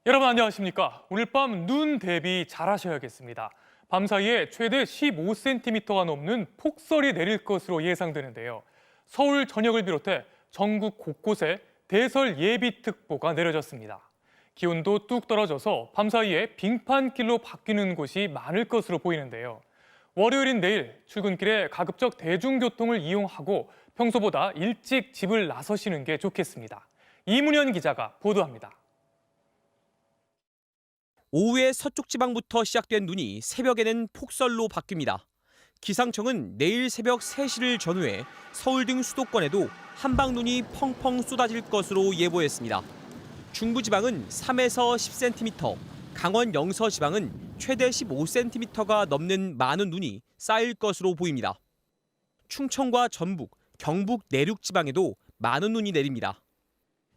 여러분 안녕하십니까? 오늘 밤 눈 대비 잘하셔야겠습니다. 밤 사이에 최대 15cm가 넘는 폭설이 내릴 것으로 예상되는데요. 서울 전역을 비롯해 전국 곳곳에 대설 예비특보가 내려졌습니다. 기온도 뚝 떨어져서 밤 사이에 빙판길로 바뀌는 곳이 많을 것으로 보이는데요. 월요일인 내일 출근길에 가급적 대중교통을 이용하고 평소보다 일찍 집을 나서시는 게 좋겠습니다. 이문현 기자가 보도합니다. 오후에 서쪽 지방부터 시작된 눈이 새벽에는 폭설로 바뀝니다. 기상청은 내일 새벽 3시를 전후해 서울 등 수도권에도 한방눈이 펑펑 쏟아질 것으로 예보했습니다. 중부지방은 3에서 10cm, 강원 영서 지방은 최대 15cm가 넘는 많은 눈이 쌓일 것으로 보입니다. 충청과 전북, 경북 내륙 지방에도 많은 눈이 내립니다.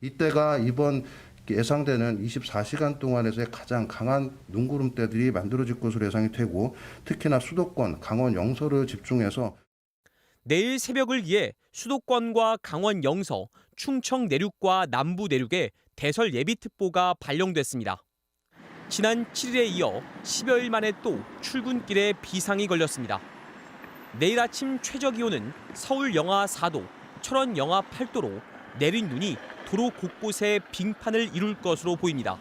이때가 이번 예상되는 24시간 동안에서의 가장 강한 눈구름대들이 만들어질 것으로 예상이 되고, 특히나 수도권, 강원 영서를 집중해서 내일 새벽을 위해 수도권과 강원 영서, 충청 내륙과 남부 내륙에 대설 예비특보가 발령됐습니다. 지난 7일에 이어 10여일 만에 또 출근길에 비상이 걸렸습니다. 내일 아침 최저기온은 서울 영하 4도, 철원 영하 8도로 내린 눈이 도로 곳곳에 빙판을 이룰 것으로 보입니다.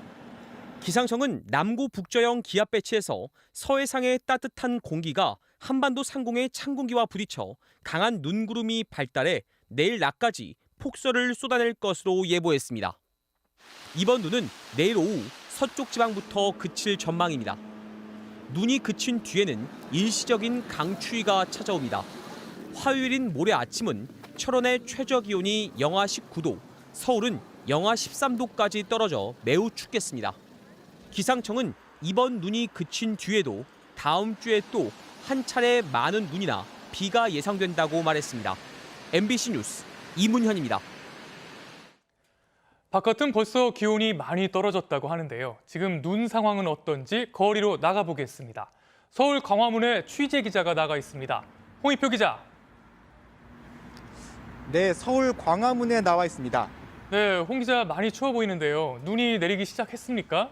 기상청은 남구 북저형 기압 배치에서 서해상의 따뜻한 공기가 한반도 상공의 찬 공기와 부딪혀 강한 눈구름이 발달해 내일 낮까지 폭설을 쏟아낼 것으로 예보했습니다. 이번 눈은 내일 오후 서쪽 지방부터 그칠 전망입니다. 눈이 그친 뒤에는 일시적인 강추위가 찾아옵니다. 화요일인 모레 아침은 철원의 최저기온이 영하 19도, 서울은 영하 13도까지 떨어져 매우 춥겠습니다. 기상청은 이번 눈이 그친 뒤에도 다음 주에 또 한 차례 많은 눈이나 비가 예상된다고 말했습니다. MBC 뉴스 이문현입니다. 바깥은 벌써 기온이 많이 떨어졌다고 하는데요. 지금 눈 상황은 어떤지 거리로 나가보겠습니다. 서울 광화문에 취재 기자가 나가 있습니다. 홍익표 기자. 네, 서울 광화문에 나와 있습니다. 네, 홍 기자 많이 추워 보이는데요. 눈이 내리기 시작했습니까?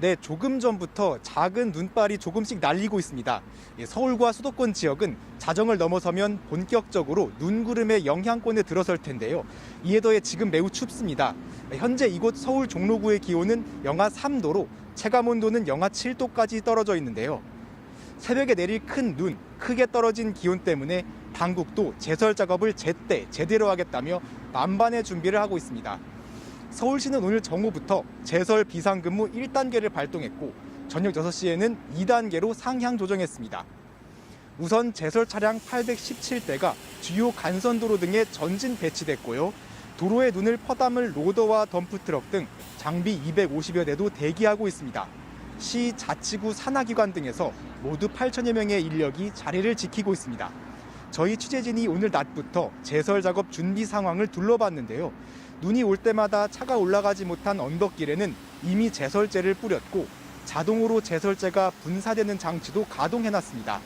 네, 조금 전부터 작은 눈발이 조금씩 날리고 있습니다. 서울과 수도권 지역은 자정을 넘어서면 본격적으로 눈구름의 영향권에 들어설 텐데요. 이에 더해 지금 매우 춥습니다. 현재 이곳 서울 종로구의 기온은 영하 3도로 체감온도는 영하 7도까지 떨어져 있는데요. 새벽에 내릴 큰 눈, 크게 떨어진 기온 때문에 당국도 제설 작업을 제대로 하겠다며 만반의 준비를 하고 있습니다. 서울시는 오늘 정오부터 제설 비상근무 1단계를 발동했고, 저녁 6시에는 2단계로 상향 조정했습니다. 우선 제설 차량 817대가 주요 간선도로 등에 전진 배치됐고요. 도로에 눈을 퍼담을 로더와 덤프트럭 등 장비 250여 대도 대기하고 있습니다. 시 자치구 산하기관 등에서 모두 8천여 명의 인력이 자리를 지키고 있습니다. 저희 취재진이 오늘 낮부터 제설 작업 준비 상황을 둘러봤는데요. 눈이 올 때마다 차가 올라가지 못한 언덕길에는 이미 제설제를 뿌렸고, 자동으로 제설제가 분사되는 장치도 가동해놨습니다.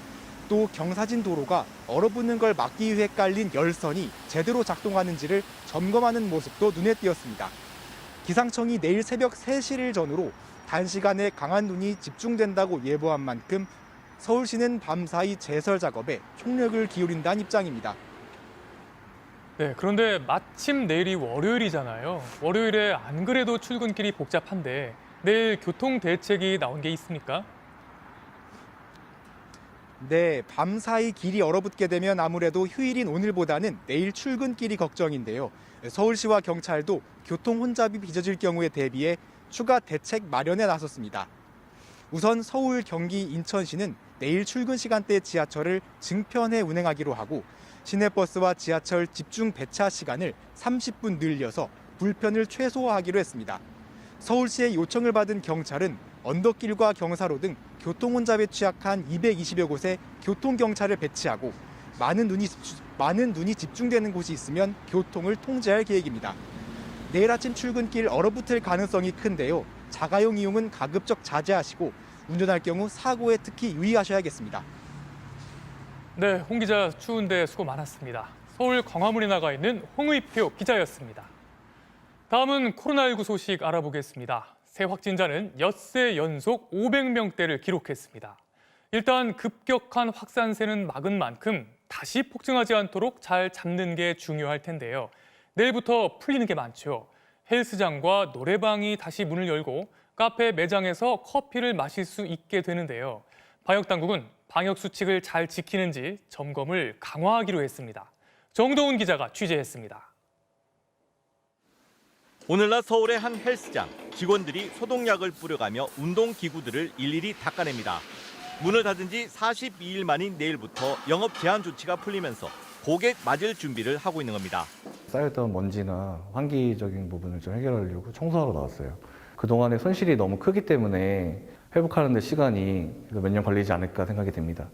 또 경사진 도로가 얼어붙는 걸 막기 위해 깔린 열선이 제대로 작동하는지를 점검하는 모습도 눈에 띄었습니다. 기상청이 내일 새벽 3시를 전후로 단시간에 강한 눈이 집중된다고 예보한 만큼 서울시는 밤사이 제설 작업에 총력을 기울인다는 입장입니다. 네, 그런데 마침 내일이 월요일이잖아요. 월요일에 안 그래도 출근길이 복잡한데 내일 교통 대책이 나온 게 있습니까? 네, 밤사이 길이 얼어붙게 되면 아무래도 휴일인 오늘보다는 내일 출근길이 걱정인데요. 서울시와 경찰도 교통 혼잡이 빚어질 경우에 대비해 추가 대책 마련에 나섰습니다. 우선 서울, 경기, 인천시는 내일 출근 시간대 지하철을 증편해 운행하기로 하고, 시내버스와 지하철 집중 배차 시간을 30분 늘려서 불편을 최소화하기로 했습니다. 서울시의 요청을 받은 경찰은 언덕길과 경사로 등 교통 혼잡에 취약한 220여 곳에 교통경찰을 배치하고, 많은 눈이 집중되는 곳이 있으면 교통을 통제할 계획입니다. 내일 아침 출근길 얼어붙을 가능성이 큰데요. 자가용 이용은 가급적 자제하시고 운전할 경우 사고에 특히 유의하셔야겠습니다. 네, 홍 기자 추운데 수고 많았습니다. 서울 광화문에 나가 있는 홍의표 기자였습니다. 다음은 코로나19 소식 알아보겠습니다. 새 확진자는 엿새 연속 500명대를 기록했습니다. 일단 급격한 확산세는 막은 만큼 다시 폭증하지 않도록 잘 잡는 게 중요할 텐데요. 내일부터 풀리는 게 많죠. 헬스장과 노래방이 다시 문을 열고 카페 매장에서 커피를 마실 수 있게 되는데요. 방역당국은 방역 수칙을 잘 지키는지 점검을 강화하기로 했습니다. 정도훈 기자가 취재했습니다. 오늘날 서울의 한 헬스장, 직원들이 소독약을 뿌려가며 운동기구들을 일일이 닦아냅니다. 문을 닫은 지 42일 만인 내일부터 영업 제한 조치가 풀리면서 고객 맞을 준비를 하고 있는 겁니다. 쌓였던 먼지나 환기적인 부분을 좀 해결하려고 청소하러 나왔어요. 그동안의 손실이 너무 크기 때문에 회복하는 데 시간이 몇 년 걸리지 않을까 생각이 됩니다.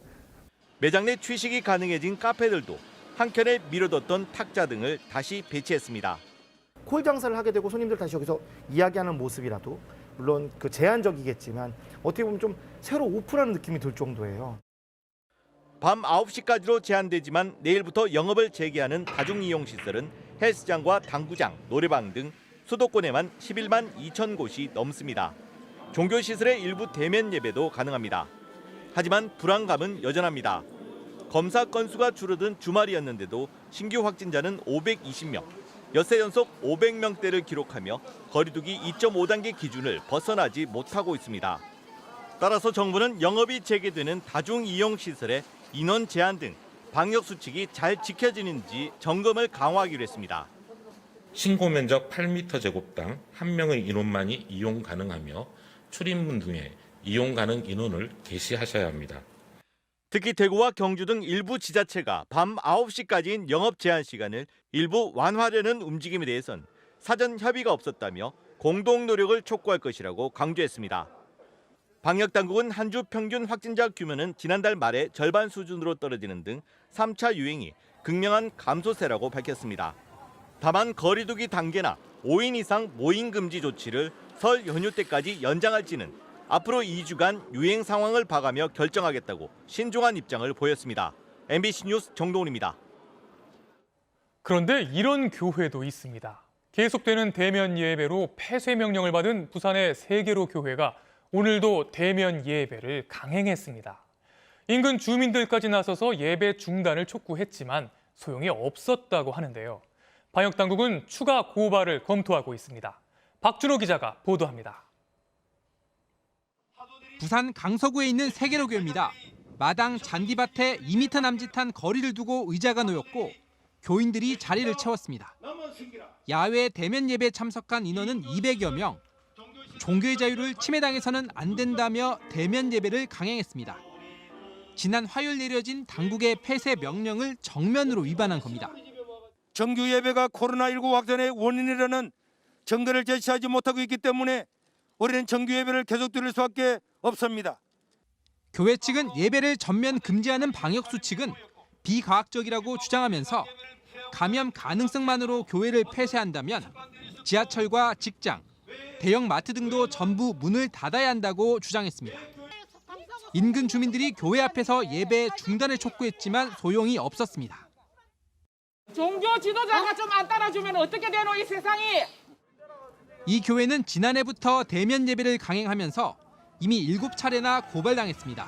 매장 내 취식이 가능해진 카페들도 한켠에 미뤄뒀던 탁자 등을 다시 배치했습니다. 콜 장사를 하게 되고 손님들 다시 여기서 이야기하는 모습이라도 물론 그 제한적이겠지만 어떻게 보면 좀 새로 오픈하는 느낌이 들 정도예요. 밤 9시까지로 제한되지만 내일부터 영업을 재개하는 다중이용시설은 헬스장과 당구장, 노래방 등 수도권에만 11만 2천 곳이 넘습니다. 종교시설의 일부 대면 예배도 가능합니다. 하지만 불안감은 여전합니다. 검사 건수가 줄어든 주말이었는데도 신규 확진자는 520명, 엿새 연속 500명대를 기록하며 거리두기 2.5단계 기준을 벗어나지 못하고 있습니다. 따라서 정부는 영업이 재개되는 다중이용시설의 인원 제한 등 방역 수칙이 잘 지켜지는지 점검을 강화하기로 했습니다. 신고 면적 8m 제곱당 1명의 인원만이 이용 가능하며 출입문 등의 이용 가능 인원을 게시하셔야 합니다. 특히 대구와 경주 등 일부 지자체가 밤 9시까지인 영업 제한 시간을 일부 완화하려는 움직임에 대해선 사전 협의가 없었다며 공동 노력을 촉구할 것이라고 강조했습니다. 방역당국은 한 주 평균 확진자 규모는 지난달 말에 절반 수준으로 떨어지는 등 3차 유행이 극명한 감소세라고 밝혔습니다. 다만 거리두기 단계나 5인 이상 모임 금지 조치를 설 연휴 때까지 연장할지는 앞으로 2주간 유행 상황을 봐가며 결정하겠다고 신중한 입장을 보였습니다. MBC 뉴스 정동훈입니다. 그런데 이런 교회도 있습니다. 계속되는 대면 예배로 폐쇄 명령을 받은 부산의 세계로 교회가 오늘도 대면 예배를 강행했습니다. 인근 주민들까지 나서서 예배 중단을 촉구했지만 소용이 없었다고 하는데요. 방역당국은 추가 고발을 검토하고 있습니다. 박준호 기자가 보도합니다. 부산 강서구에 있는 세계로 교회입니다. 마당 잔디밭에 2m 남짓한 거리를 두고 의자가 놓였고 교인들이 자리를 채웠습니다. 야외 대면 예배에 참석한 인원은 200여 명. 종교의 자유를 침해당해서는 안 된다며 대면 예배를 강행했습니다. 지난 화요일 내려진 당국의 폐쇄 명령을 정면으로 위반한 겁니다. 정규 예배가 코로나19 확산의 원인이라는 증거를 제시하지 못하고 있기 때문에 우리는 정규 예배를 계속 드릴 수밖에 없습니다. 교회 측은 예배를 전면 금지하는 방역 수칙은 비과학적이라고 주장하면서 감염 가능성만으로 교회를 폐쇄한다면 지하철과 직장, 대형 마트 등도 전부 문을 닫아야 한다고 주장했습니다. 인근 주민들이 교회 앞에서 예배 중단을 촉구했지만 소용이 없었습니다. 종교 지도자가 좀 안 따라주면 어떻게 되노 이 세상이? 이 교회는 지난해부터 대면 예배를 강행하면서 이미 7차례나 고발당했습니다.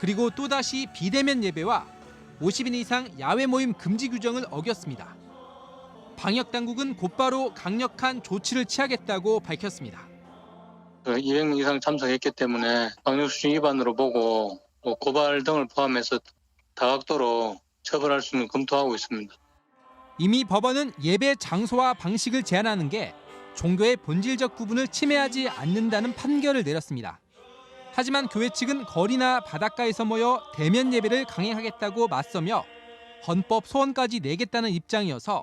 그리고 또다시 비대면 예배와 50인 이상 야외 모임 금지 규정을 어겼습니다. 방역당국은 곧바로 강력한 조치를 취하겠다고 밝혔습니다. 200명 이상 참석했기 때문에 방역수칙 위반으로 보고 고발 등을 포함해서 다각도로 처벌할 수 있는 검토하고 있습니다. 이미 법원은 예배 장소와 방식을 제한하는 게 종교의 본질적 구분을 침해하지 않는다는 판결을 내렸습니다. 하지만 교회 측은 거리나 바닷가에서 모여 대면 예배를 강행하겠다고 맞서며 헌법 소원까지 내겠다는 입장이어서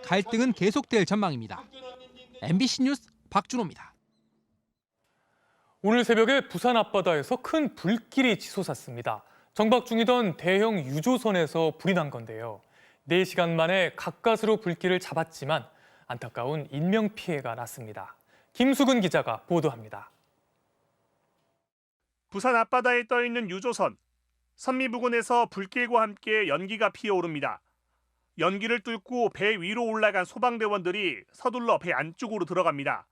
갈등은 계속될 전망입니다. MBC 뉴스 박준호입니다. 오늘 새벽에 부산 앞바다에서 큰 불길이 치솟았습니다. 정박 중이던 대형 유조선에서 불이 난 건데요. 4시간 만에 가까스로 불길을 잡았지만 안타까운 인명피해가 났습니다. 김수근 기자가 보도합니다. 부산 앞바다에 떠있는 유조선. 선미 부근에서 불길과 함께 연기가 피어오릅니다. 연기를 뚫고 배 위로 올라간 소방대원들이 서둘러 배 안쪽으로 들어갑니다.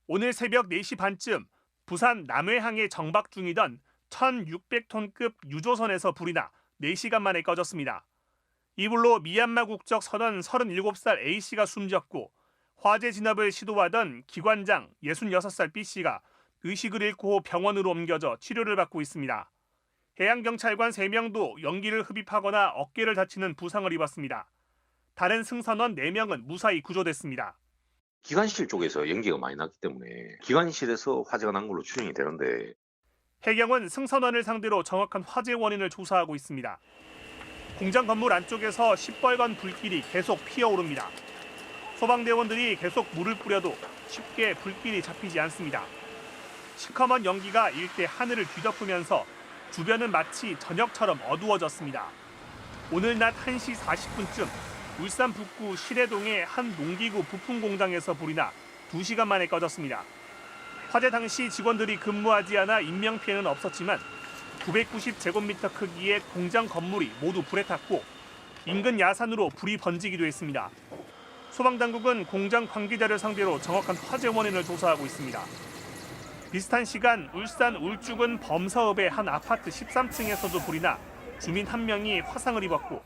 오늘 새벽 4시 반쯤 부산 남해항에 정박 중이던 1,600톤급 유조선에서 불이 나 4시간 만에 꺼졌습니다. 이 불로 미얀마 국적 선원 37살 A씨가 숨졌고 화재 진압을 시도하던 기관장 66살 B씨가 의식을 잃고 병원으로 옮겨져 치료를 받고 있습니다. 해양경찰관 3명도 연기를 흡입하거나 어깨를 다치는 부상을 입었습니다. 다른 승선원 4명은 무사히 구조됐습니다. 기관실 쪽에서 연기가 많이 났기 때문에 기관실에서 화재가 난 걸로 추정이 되는데 해경은 승선원을 상대로 정확한 화재 원인을 조사하고 있습니다. 공장 건물 안쪽에서 시뻘건 불길이 계속 피어오릅니다. 소방대원들이 계속 물을 뿌려도 쉽게 불길이 잡히지 않습니다. 시커먼 연기가 일대 하늘을 뒤덮으면서 주변은 마치 저녁처럼 어두워졌습니다. 오늘 낮 1시 40분쯤 울산 북구 시래동의 한 농기구 부품 공장에서 불이 나 2시간 만에 꺼졌습니다. 화재 당시 직원들이 근무하지 않아 인명피해는 없었지만 990제곱미터 크기의 공장 건물이 모두 불에 탔고 인근 야산으로 불이 번지기도 했습니다. 소방당국은 공장 관계자를 상대로 정확한 화재 원인을 조사하고 있습니다. 비슷한 시간 울산 울주군 범서읍의 한 아파트 13층에서도 불이 나 주민 1명이 화상을 입었고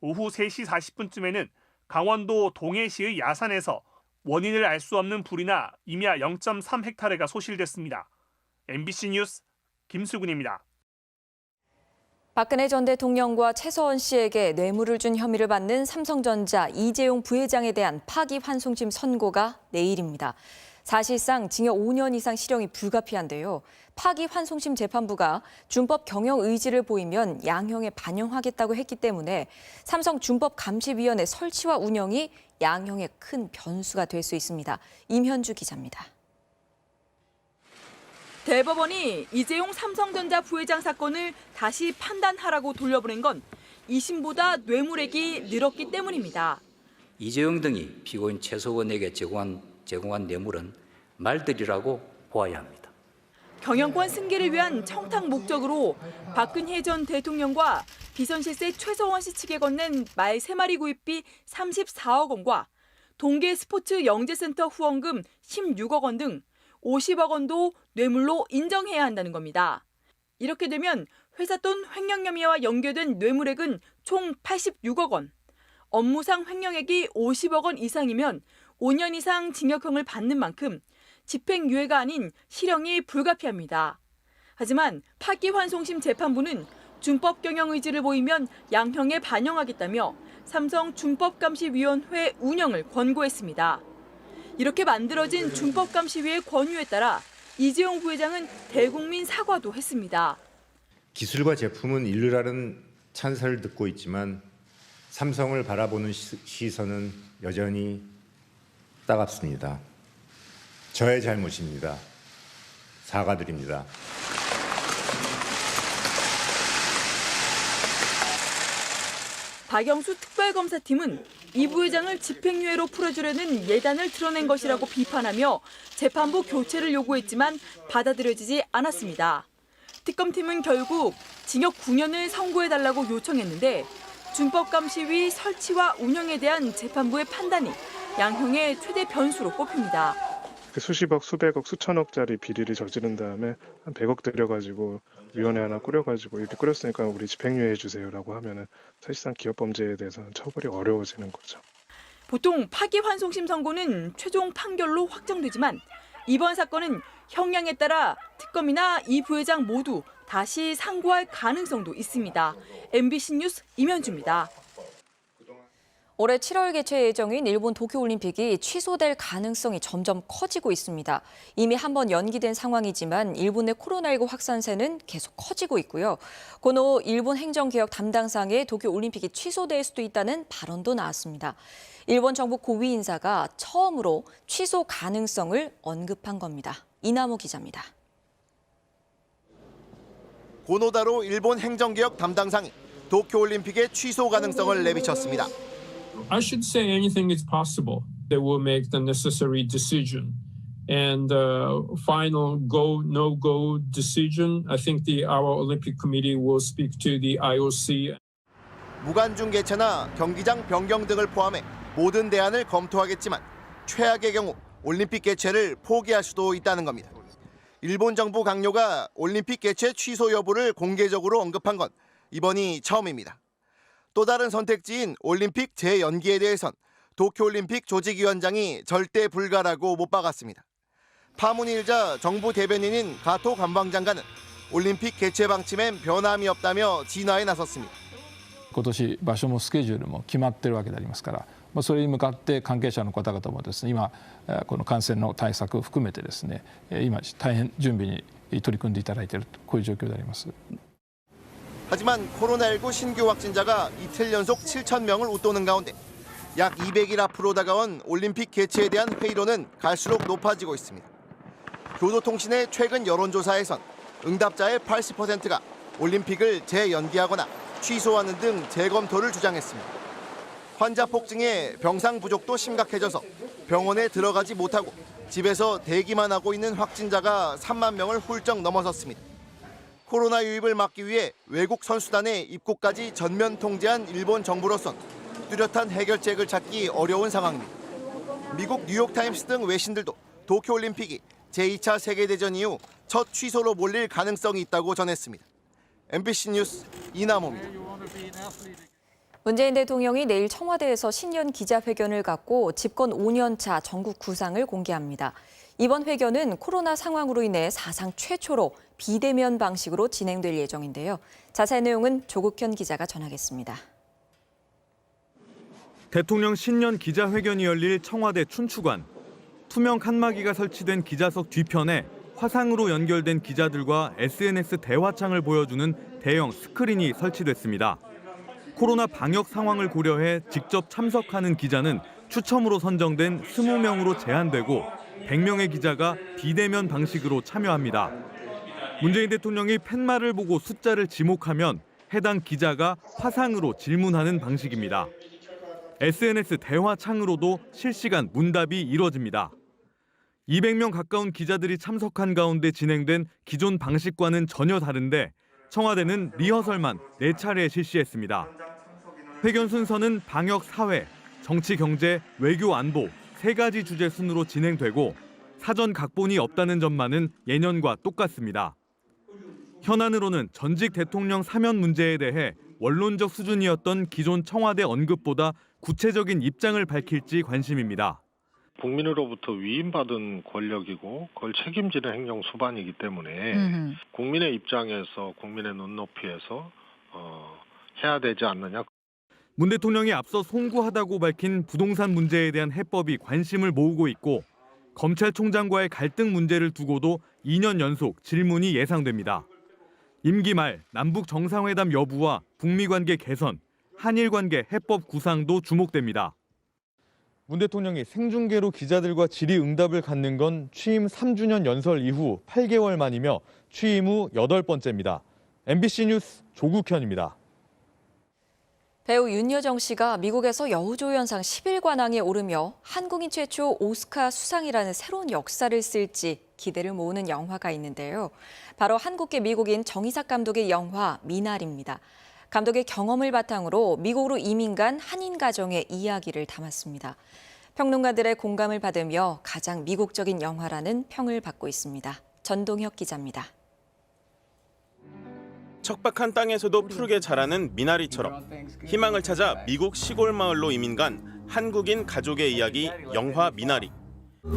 오후 3시 40분쯤에는 강원도 동해시의 야산에서 원인을 알 수 없는 불이 나 임야 0.3헥타르가 소실됐습니다. MBC 뉴스 김수근입니다. 박근혜 전 대통령과 최서원 씨에게 뇌물을 준 혐의를 받는 삼성전자 이재용 부회장에 대한 파기환송심 선고가 내일입니다. 사실상 징역 5년 이상 실형이 불가피한데요. 파기환송심 재판부가 준법 경영 의지를 보이면 양형에 반영하겠다고 했기 때문에 삼성준법감시위원회 설치와 운영이 양형에 큰 변수가 될 수 있습니다. 임현주 기자입니다. 대법원이 이재용 삼성전자 부회장 사건을 다시 판단하라고 돌려보낸 건 2심보다 뇌물액이 늘었기 때문입니다. 이재용 등이 피고인 최서원에게 제공한 뇌물은 말들이라고 보아야 합니다. 경영권 승계를 위한 청탁 목적으로 박근혜 전 대통령과 비선실세 최서원 씨 측에 건넨 말 3마리 구입비 34억 원과 동계 스포츠 영재센터 후원금 16억 원 등 50억 원도 뇌물로 인정해야 한다는 겁니다. 이렇게 되면 회사 돈 횡령 혐의와 연결된 뇌물액은 총 86억 원, 업무상 횡령액이 50억 원 이상이면 5년 이상 징역형을 받는 만큼 집행유예가 아닌 실형이 불가피합니다. 하지만 파기환송심 재판부는 준법 경영 의지를 보이면 양형에 반영하겠다며 삼성준법감시위원회 운영을 권고했습니다. 이렇게 만들어진 준법감시위의 권유에 따라 이재용 부회장은 대국민 사과도 했습니다. 기술과 제품은 일루라는 찬사를 듣고 있지만 삼성을 바라보는 시선은 여전히 따갑습니다. 저의 잘못입니다. 사과드립니다. 박영수 특별검사팀은 이 부회장을 집행유예로 풀어주려는 예단을 드러낸 것이라고 비판하며 재판부 교체를 요구했지만 받아들여지지 않았습니다. 특검팀은 결국 징역 9년을 선고해달라고 요청했는데 준법감시위 설치와 운영에 대한 재판부의 판단이 양형의 최대 변수로 꼽힙니다. 수십억, 수백억, 수천억짜리 비리를 저지른 다음에 한 100억 들여가지고 위원회 하나 꾸려가지고 이렇게 꾸렸으니까 우리 집행유예 해주세요라고 하면은 사실상 기업범죄에 대해서는 처벌이 어려워지는 거죠. 보통 파기환송심 선고는 최종 판결로 확정되지만 이번 사건은 형량에 따라 특검이나 이 부회장 모두 다시 상고할 가능성도 있습니다. MBC 뉴스 임현주입니다. 올해 7월 개최 예정인 일본 도쿄올림픽이 취소될 가능성이 점점 커지고 있습니다. 이미 한번 연기된 상황이지만 일본의 코로나19 확산세는 계속 커지고 있고요. 고노 일본 행정개혁 담당상의 도쿄올림픽이 취소될 수도 있다는 발언도 나왔습니다. 일본 정부 고위 인사가 처음으로 취소 가능성을 언급한 겁니다. 이나무 기자입니다. 고노다로 일본 행정개혁 담당상이 도쿄올림픽의 취소 가능성을 내비쳤습니다. I should say anything is possible. They will make the necessary decision. And final go, no-go decision, I think our Olympic Committee will speak to the IOC. 무관중 개최나 경기장 변경 등을 포함해 모든 대안을 검토하겠지만 최악의 경우 올림픽 개최를 포기할 수도 있다는 겁니다. 일본 정부 강요가 올림픽 개최 취소 여부를 공개적으로 언급한 건 이번이 처음입니다. 또 다른 선택지인 올림픽 재연기에 대해선 도쿄올림픽 조직위원장이 절대 불가라고 못 박았습니다. 파문이 일자 정부 대변인인 가토 관방장관은 올림픽 개최 방침엔 변함이 없다며 진화에 나섰습니다. 今年場所もスケジュールも決まってるわけでありますから、それに向かって関係者の方々もですね、今この感染の対策を含めてですね、今大変準備に取り組んでいただいているとこういう状況であります。 하지만 코로나19 신규 확진자가 이틀 연속 7천 명을 웃도는 가운데 약 200일 앞으로 다가온 올림픽 개최에 대한 회의론은 갈수록 높아지고 있습니다. 교도통신의 최근 여론조사에선 응답자의 80%가 올림픽을 재연기하거나 취소하는 등 재검토를 주장했습니다. 환자 폭증에 병상 부족도 심각해져서 병원에 들어가지 못하고 집에서 대기만 하고 있는 확진자가 3만 명을 훌쩍 넘어섰습니다. 코로나 유입을 막기 위해 외국 선수단의 입국까지 전면 통제한 일본 정부로선 뚜렷한 해결책을 찾기 어려운 상황입니다. 미국 뉴욕타임스 등 외신들도 도쿄올림픽이 제2차 세계대전 이후 첫 취소로 몰릴 가능성이 있다고 전했습니다. MBC 뉴스 이남호입니다. 문재인 대통령이 내일 청와대에서 신년 기자회견을 갖고 집권 5년차 전국 구상을 공개합니다. 이번 회견은 코로나 상황으로 인해 사상 최초로 비대면 방식으로 진행될 예정인데요. 자세한 내용은 조국현 기자가 전하겠습니다. 대통령 신년 기자회견이 열릴 청와대 춘추관. 투명 칸막이가 설치된 기자석 뒤편에 화상으로 연결된 기자들과 SNS 대화창을 보여주는 대형 스크린이 설치됐습니다. 코로나 방역 상황을 고려해 직접 참석하는 기자는 추첨으로 선정된 20명으로 제한되고 100명의 기자가 비대면 방식으로 참여합니다. 문재인 대통령이 팻말을 보고 숫자를 지목하면 해당 기자가 화상으로 질문하는 방식입니다. SNS 대화창으로도 실시간 문답이 이뤄집니다. 200명 가까운 기자들이 참석한 가운데 진행된 기존 방식과는 전혀 다른데 청와대는 리허설만 4차례 실시했습니다. 회견 순서는 방역 사회, 정치 경제, 외교 안보 3가지 주제 순으로 진행되고 사전 각본이 없다는 점만은 예년과 똑같습니다. 현안으로는 전직 대통령 사면 문제에 대해 원론적 수준이었던 기존 청와대 언급보다 구체적인 입장을 밝힐지 관심입니다. 국민으로부터 위임받은 권력이고 그걸 책임지는 행정 수반이기 때문에 국민의 입장에서 국민의 눈높이에서 해야 되지 않느냐. 문 대통령이 앞서 송구하다고 밝힌 부동산 문제에 대한 해법이 관심을 모으고 있고 검찰총장과의 갈등 문제를 두고도 2년 연속 질문이 예상됩니다. 임기 말 남북 정상회담 여부와 북미 관계 개선, 한일 관계 해법 구상도 주목됩니다. 문 대통령이 생중계로 기자들과 질의응답을 갖는 건 취임 3주년 연설 이후 8개월 만이며 취임 후 8번째입니다. MBC 뉴스 조국현입니다. 배우 윤여정 씨가 미국에서 여우조연상 10일관왕에 오르며 한국인 최초 오스카 수상이라는 새로운 역사를 쓸지 기대를 모으는 영화가 있는데요. 바로 한국계 미국인 정이삭 감독의 영화 미나리입니다. 감독의 경험을 바탕으로 미국으로 이민 간 한인 가정의 이야기를 담았습니다. 평론가들의 공감을 받으며 가장 미국적인 영화라는 평을 받고 있습니다. 전동혁 기자입니다. 척박한 땅에서도 푸르게 자라는 미나리처럼 희망을 찾아 미국 시골 마을로 이민 간 한국인 가족의 이야기 영화 미나리.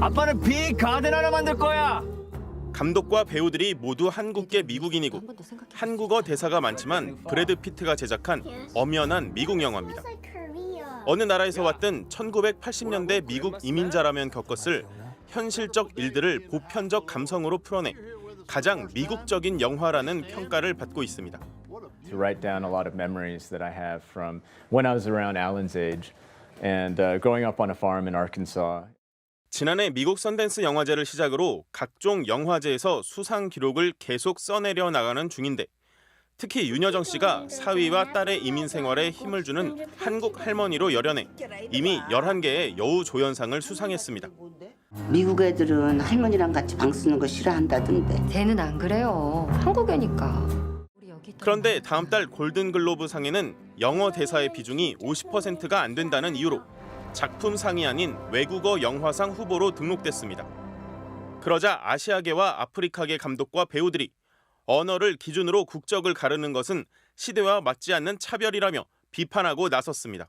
아빠는 빅 가든 하나 만들 거야. 감독과 배우들이 모두 한국계 미국인이고 한국어 대사가 많지만 브래드 피트가 제작한 엄연한 미국 영화입니다. 어느 나라에서 왔든 1980년대 미국 이민자라면 겪었을 현실적 일들을 보편적 감성으로 풀어내 가장 미국적인 영화라는 평가를 받고 있습니다. To write down a lot of memories that I have from when I was around Alan's age and growing up on a farm in Arkansas. 지난해 미국 선댄스 영화제를 시작으로 각종 영화제에서 수상 기록을 계속 써내려 나가는 중인데 특히 윤여정 씨가 사위와 딸의 이민 생활에 힘을 주는 한국 할머니로 열연해 이미 11개의 여우조연상을 수상했습니다. 미국 애들은 할머니랑 같이 방 쓰는 거 싫어한다던데. 쟤는 안 그래요. 한국애니까. 그런데 다음 달 골든글로브 상에는 영어 대사의 비중이 50%가 안 된다는 이유로 작품상이 아닌 외국어 영화상 후보로 등록됐습니다. 그러자 아시아계와 아프리카계 감독과 배우들이 언어를 기준으로 국적을 가르는 것은 시대와 맞지 않는 차별이라며 비판하고 나섰습니다.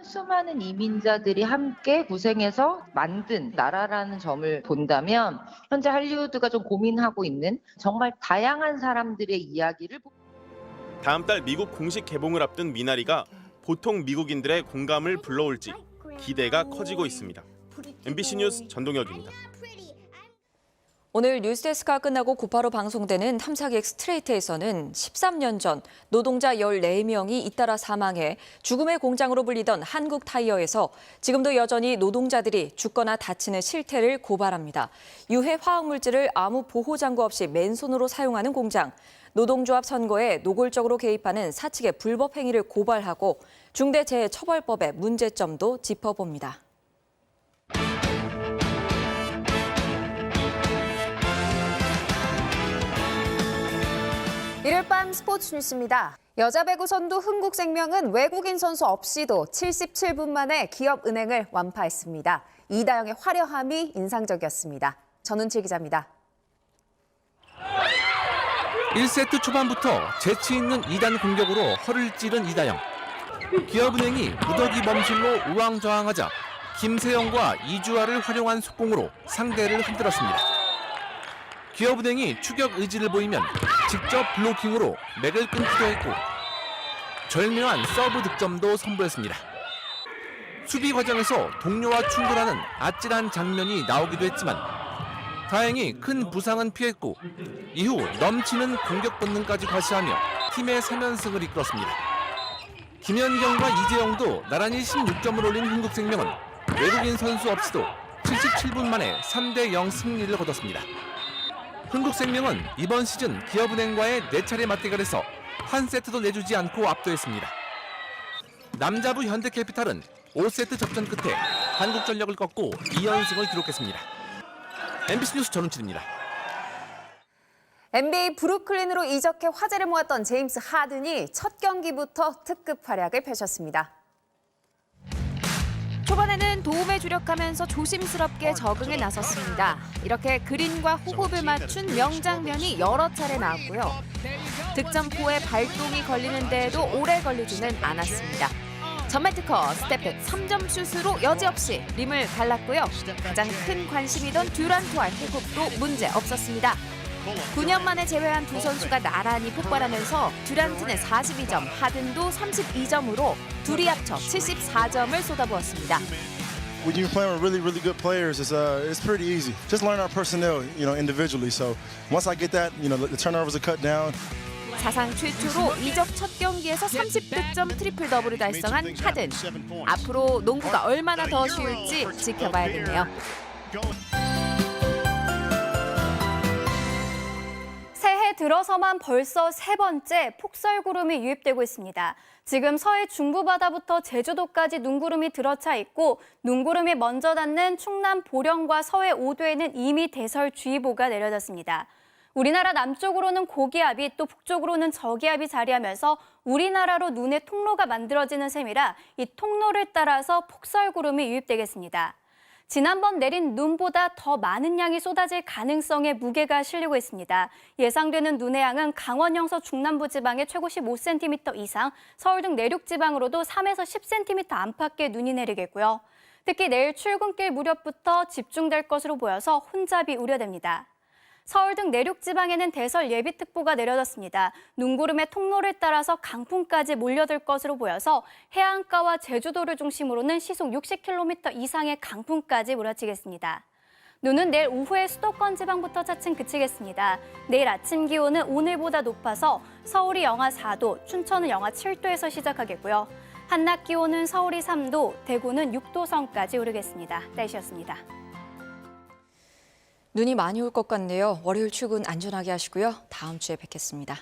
수많은 이민자들이 함께 고생해서 만든 나라라는 점을 본다면 현재 할리우드가 좀 고민하고 있는 정말 다양한 사람들의 이야기를 다음 달 미국 공식 개봉을 앞둔 미나리가 보통 미국인들의 공감을 불러올지 기대가 커지고 있습니다. MBC 뉴스 전동혁입니다. 오늘 뉴스데스크가 끝나고 곧바로 방송되는 탐사기 스트레이트에서는 13년 전 노동자 14명이 잇따라 사망해 죽음의 공장으로 불리던 한국타이어에서 지금도 여전히 노동자들이 죽거나 다치는 실태를 고발합니다. 유해 화학물질을 아무 보호장구 없이 맨손으로 사용하는 공장, 노동조합 선거에 노골적으로 개입하는 사측의 불법 행위를 고발하고 중대재해처벌법의 문제점도 짚어봅니다. 일요일 밤 스포츠 뉴스입니다. 여자 배구 선두 흥국생명은 외국인 선수 없이도 77분 만에 기업은행을 완파했습니다. 이다영의 화려함이 인상적이었습니다. 전은칠 기자입니다. 1세트 초반부터 재치 있는 2단 공격으로 허를 찌른 이다영. 기업은행이 무더기 범실로 우왕좌왕하자 김세영과 이주아를 활용한 속공으로 상대를 흔들었습니다. 기업은행이 추격 의지를 보이면 직접 블로킹으로 맥을 끊기도 했고 절묘한 서브 득점도 선보였습니다. 수비 과정에서 동료와 충돌하는 아찔한 장면이 나오기도 했지만 다행히 큰 부상은 피했고 이후 넘치는 공격 본능까지 과시하며 팀의 3연승을 이끌었습니다. 김연경과 이재영도 나란히 16점을 올린 흥국생명은 외국인 선수 없이도 77분 만에 3대0 승리를 거뒀습니다. 흥국생명은 이번 시즌 기업은행과의 4차례 맞대결에서 한 세트도 내주지 않고 압도했습니다. 남자부 현대캐피탈은 5세트 접전 끝에 한국전력을 꺾고 2연승을 기록했습니다. MBC 뉴스 전은칠입니다. NBA 브루클린으로 이적해 화제를 모았던 제임스 하든이 첫 경기부터 특급 활약을 펼쳤습니다. 초반에는 도움에 주력하면서 조심스럽게 적응에 나섰습니다. 이렇게 그린과 호흡을 맞춘 명장면이 여러 차례 나왔고요. 득점포에 발동이 걸리는 데에도 오래 걸리지는 않았습니다. 전매 특허 스텝백 3점 슛으로 여지없이 림을 갈랐고요. 가장 큰 관심이던 듀란트와의 호흡도 문제 없었습니다. 9년 만에 제외한 두 선수가 나란히 폭발하면서 듀란트는 42점, 하든도 32점으로 둘이 합쳐 74점을 쏟아부었습니다. When you're playing with really good players, it's pretty easy. Just learn our personnel, individually. So once I get that, the turnovers are cut down. 사상 최초로 이적 첫 경기에서 30득점 트리플 더블을 달성한 하든. 앞으로 농구가 얼마나 더 쉬울지 지켜봐야겠네요. 새해 들어서만 벌써 세 번째 폭설구름이 유입되고 있습니다. 지금 서해 중부바다부터 제주도까지 눈구름이 들어차 있고 눈구름이 먼저 닿는 충남 보령과 서해 5도에는 이미 대설주의보가 내려졌습니다. 우리나라 남쪽으로는 고기압이 또 북쪽으로는 저기압이 자리하면서 우리나라로 눈의 통로가 만들어지는 셈이라 이 통로를 따라서 폭설구름이 유입되겠습니다. 지난번 내린 눈보다 더 많은 양이 쏟아질 가능성에 무게가 실리고 있습니다. 예상되는 눈의 양은 강원 영서 중남부 지방에 최고 15cm 이상, 서울 등 내륙 지방으로도 3에서 10cm 안팎의 눈이 내리겠고요. 특히 내일 출근길 무렵부터 집중될 것으로 보여서 혼잡이 우려됩니다. 서울 등 내륙 지방에는 대설 예비특보가 내려졌습니다. 눈구름의 통로를 따라서 강풍까지 몰려들 것으로 보여서 해안가와 제주도를 중심으로는 시속 60km 이상의 강풍까지 몰아치겠습니다. 눈은 내일 오후에 수도권 지방부터 차츰 그치겠습니다. 내일 아침 기온은 오늘보다 높아서 서울이 영하 4도, 춘천은 영하 7도에서 시작하겠고요. 한낮 기온은 서울이 3도, 대구는 6도 선까지 오르겠습니다. 날씨였습니다. 눈이 많이 올 것 같네요. 월요일 출근 안전하게 하시고요. 다음 주에 뵙겠습니다.